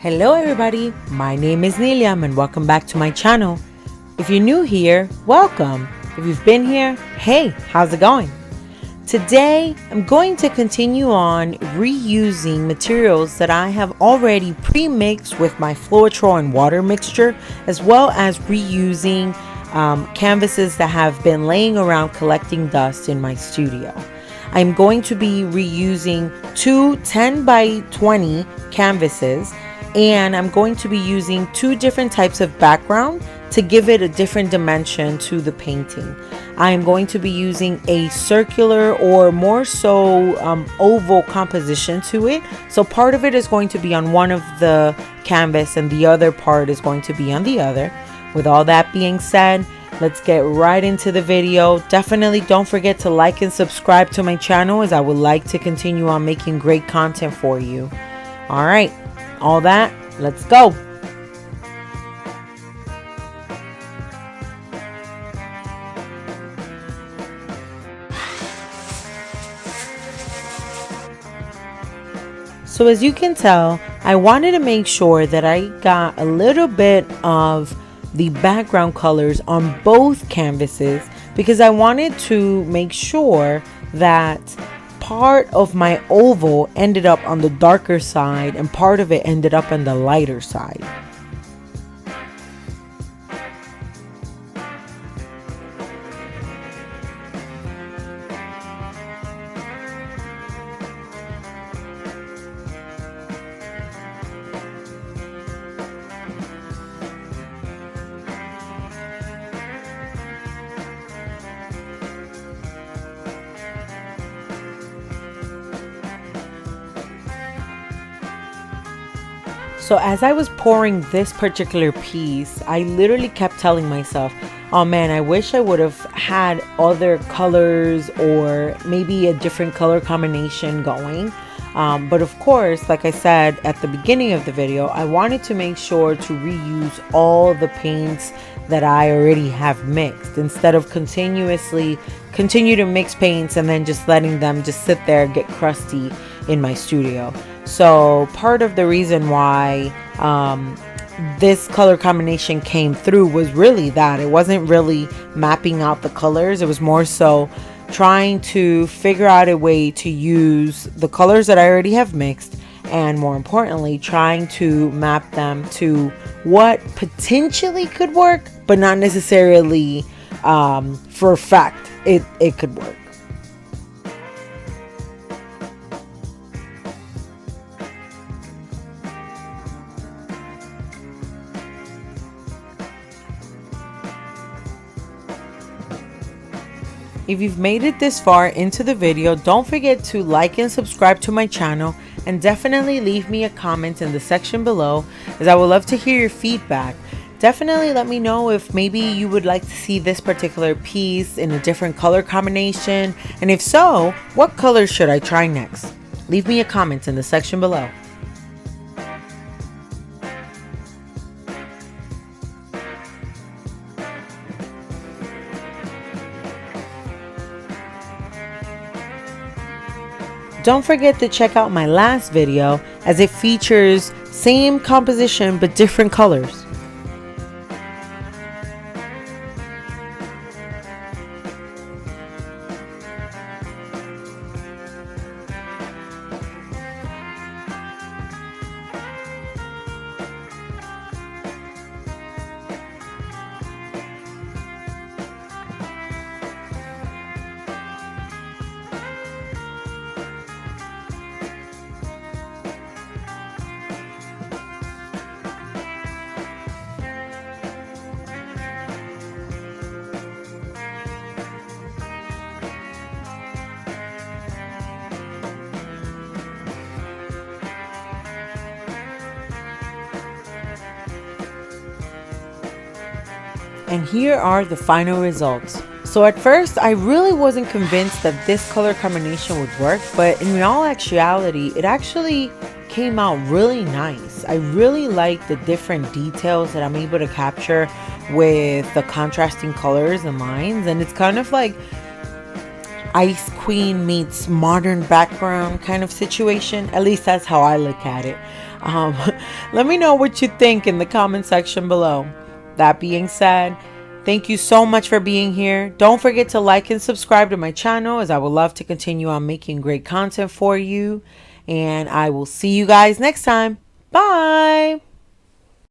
Hello everybody, my name is Niliam and welcome back to my channel. If you're new here, welcome. If you've been here, hey, how's it going? Today, I'm going to continue on reusing materials that I have already pre-mixed with my Floetrol and water mixture, as well as reusing canvases that have been laying around collecting dust in my studio. I'm going to be reusing two 10 by 20 canvases, and I'm going to be using two different types of background to give it a different dimension to the painting. I am going to be using a circular or more so oval composition to it. So part of it is going to be on one of the canvas and the other part is going to be on the other. With all that being said, let's get right into the video. Definitely don't forget to like and subscribe to my channel, as I would like to continue on making great content for you. All right, all that, let's go. So as you can tell, I wanted to make sure that I got a little bit of the background colors on both canvases, because I wanted to make sure that part of my oval ended up on the darker side and part of it ended up on the lighter side. So as I was pouring this particular piece, I literally kept telling myself, oh man, I wish I would have had other colors or maybe a different color combination going. But of course, like I said at the beginning of the video, I wanted to make sure to reuse all the paints that I already have mixed, instead of continue to mix paints and then just letting them just sit there, get crusty in my studio. So part of the reason why this color combination came through was really that it wasn't really mapping out the colors. It was more so trying to figure out a way to use the colors that I already have mixed, and more importantly, trying to map them to what potentially could work, but not necessarily for a fact it could work. If you've made it this far into the video, don't forget to like and subscribe to my channel, and definitely leave me a comment in the section below, as I would love to hear your feedback. Definitely let me know if maybe you would like to see this particular piece in a different color combination, and if so, what color should I try next? Leave me a comment in the section below. Don't forget to check out my last video, as it features same composition but different colors. And here are the final results. So at first, I really wasn't convinced that this color combination would work, but in all actuality, it actually came out really nice. I really like the different details that I'm able to capture with the contrasting colors and lines, and it's kind of like Ice Queen meets modern background kind of situation. At least that's how I look at it. Um, Let me know what you think in the comment section below. That being said, thank you so much for being here. Don't forget to like and subscribe to my channel, as I would love to continue on making great content for you. And I will see you guys next time. Bye.